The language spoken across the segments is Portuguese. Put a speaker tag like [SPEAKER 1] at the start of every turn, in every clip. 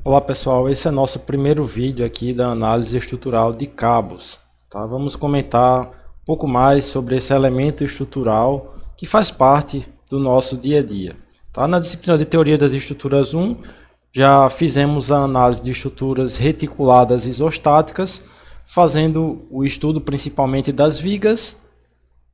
[SPEAKER 1] Olá pessoal, esse é nosso primeiro vídeo aqui da análise estrutural de cabos. Tá? Vamos comentar um pouco mais sobre esse elemento estrutural que faz parte do nosso dia a dia. Tá? Na disciplina de Teoria das Estruturas 1, já fizemos a análise de estruturas reticuladas isostáticas, fazendo o estudo principalmente das vigas,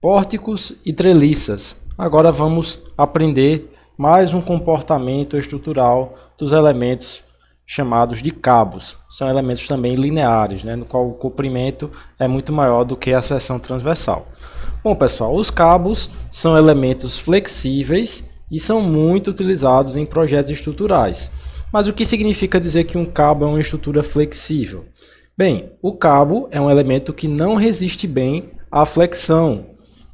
[SPEAKER 1] pórticos e treliças. Agora vamos aprender mais um comportamento estrutural dos elementos chamados de cabos. São elementos também lineares, no qual o comprimento é muito maior do que a seção transversal. Bom, pessoal, os cabos são elementos flexíveis e são muito utilizados em projetos estruturais. Mas o que significa dizer que um cabo é uma estrutura flexível? Bem, o cabo é um elemento que não resiste bem à flexão.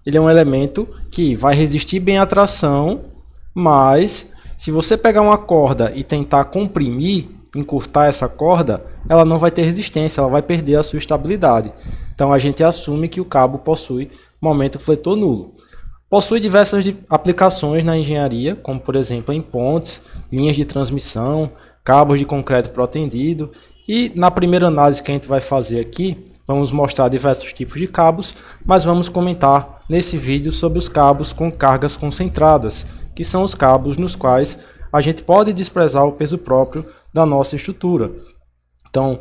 [SPEAKER 1] Ele é um elemento que vai resistir bem à tração, mas se você pegar uma corda e tentar comprimir, encurtar essa corda, ela não vai ter resistência, ela vai perder a sua estabilidade. Então a gente assume que o cabo possui momento fletor nulo. Possui diversas aplicações na engenharia, como por exemplo em pontes, linhas de transmissão, cabos de concreto protendido. E na primeira análise que a gente vai fazer aqui, vamos mostrar diversos tipos de cabos, mas vamos comentar nesse vídeo sobre os cabos com cargas concentradas, que são os cabos nos quais a gente pode desprezar o peso próprio da nossa estrutura. Então,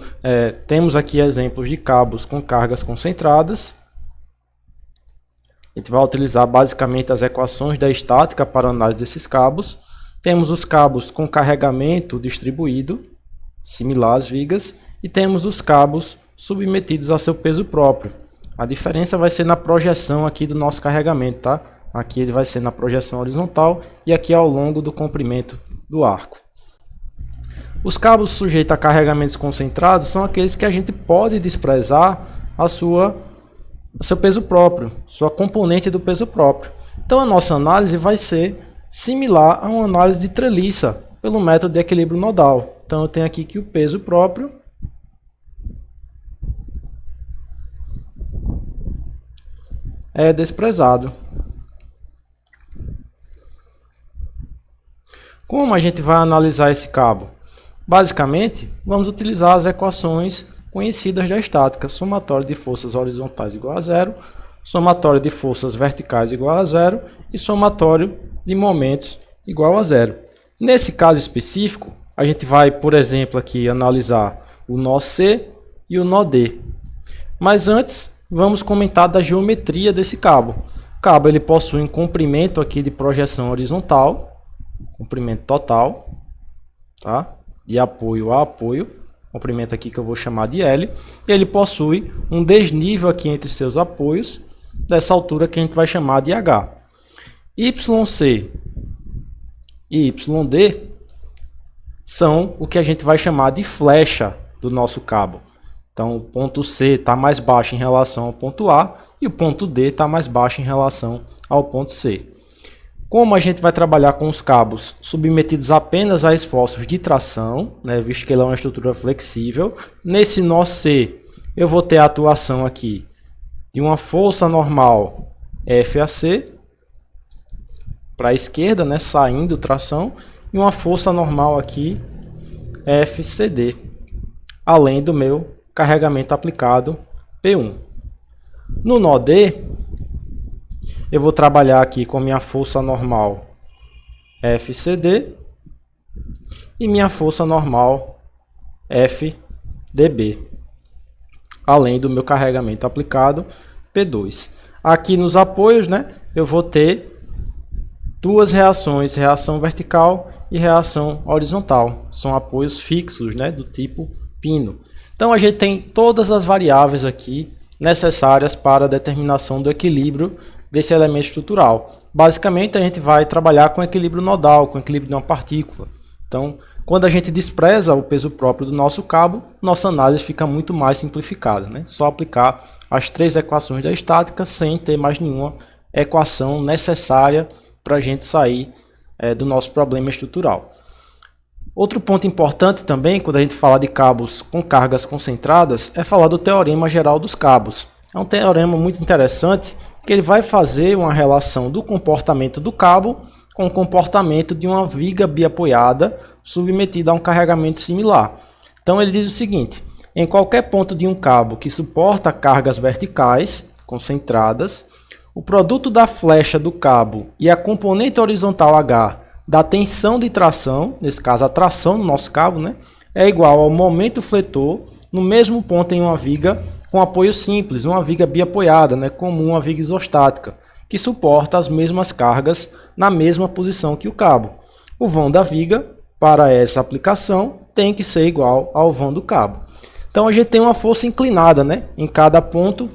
[SPEAKER 1] temos aqui exemplos de cabos com cargas concentradas. A gente vai utilizar basicamente as equações da estática para a análise desses cabos. Temos os cabos com carregamento distribuído, similar às vigas, e temos os cabos submetidos a seu peso próprio. A diferença vai ser na projeção aqui do nosso carregamento, tá? Aqui ele vai ser na projeção horizontal e aqui ao longo do comprimento do arco. Os cabos sujeitos a carregamentos concentrados são aqueles que a gente pode desprezar seu peso próprio, sua componente do peso próprio. Então a nossa análise vai ser similar a uma análise de treliça pelo método de equilíbrio nodal. Então eu tenho aqui que o peso próprio é desprezado. Como a gente vai analisar esse cabo? Basicamente, vamos utilizar as equações conhecidas da estática: somatório de forças horizontais igual a zero, somatório de forças verticais igual a zero e somatório de momentos igual a zero. Nesse caso específico, a gente vai, por exemplo, aqui analisar o nó C e o nó D. Mas antes, vamos comentar da geometria desse cabo. O cabo ele possui um comprimento aqui de projeção horizontal, comprimento total, tá? De apoio a apoio, comprimento aqui que eu vou chamar de L, e ele possui um desnível aqui entre seus apoios, dessa altura que a gente vai chamar de H. YC e YD são o que a gente vai chamar de flecha do nosso cabo. Então o ponto C está mais baixo em relação ao ponto A e o ponto D está mais baixo em relação ao ponto C. Como a gente vai trabalhar com os cabos submetidos apenas a esforços de tração, visto que ele é uma estrutura flexível, nesse nó C eu vou ter a atuação aqui de uma força normal FAC para a esquerda, saindo tração, e uma força normal aqui FCD, além do meu carregamento aplicado P1. No nó D, eu vou trabalhar aqui com minha força normal FCD e minha força normal FDB, além do meu carregamento aplicado P2. Aqui nos apoios, eu vou ter duas reações, reação vertical e reação horizontal. São apoios fixos, do tipo pino. Então a gente tem todas as variáveis aqui necessárias para a determinação do equilíbrio desse elemento estrutural. Basicamente a gente vai trabalhar com equilíbrio nodal, com equilíbrio de uma partícula. Então, quando a gente despreza o peso próprio do nosso cabo, nossa análise fica muito mais simplificada. Só aplicar as três equações da estática sem ter mais nenhuma equação necessária para a gente sair do nosso problema estrutural. Outro ponto importante também, quando a gente fala de cabos com cargas concentradas, é falar do teorema geral dos cabos. É um teorema muito interessante, que ele vai fazer uma relação do comportamento do cabo com o comportamento de uma viga biapoiada submetida a um carregamento similar. Então ele diz o seguinte: em qualquer ponto de um cabo que suporta cargas verticais concentradas, o produto da flecha do cabo e a componente horizontal H da tensão de tração, nesse caso a tração no nosso cabo, né, é igual ao momento fletor no mesmo ponto em uma viga com apoio simples, uma viga biapoiada, né, comum uma viga isostática, que suporta as mesmas cargas na mesma posição que o cabo. O vão da viga, para essa aplicação, tem que ser igual ao vão do cabo. Então a gente tem uma força inclinada, né, em cada ponto,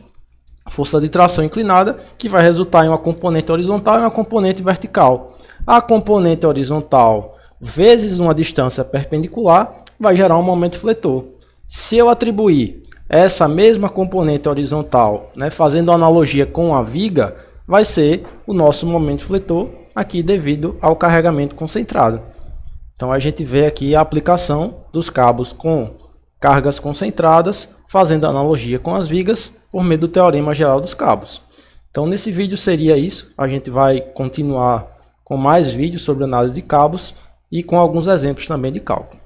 [SPEAKER 1] força de tração inclinada, que vai resultar em uma componente horizontal e uma componente vertical. A componente horizontal vezes uma distância perpendicular vai gerar um momento fletor. Se eu atribuir essa mesma componente horizontal, né, fazendo analogia com a viga, vai ser o nosso momento fletor aqui devido ao carregamento concentrado. Então a gente vê aqui a aplicação dos cabos com cargas concentradas, fazendo analogia com as vigas por meio do teorema geral dos cabos. Então nesse vídeo seria isso. A gente vai continuar com mais vídeos sobre análise de cabos e com alguns exemplos também de cálculo.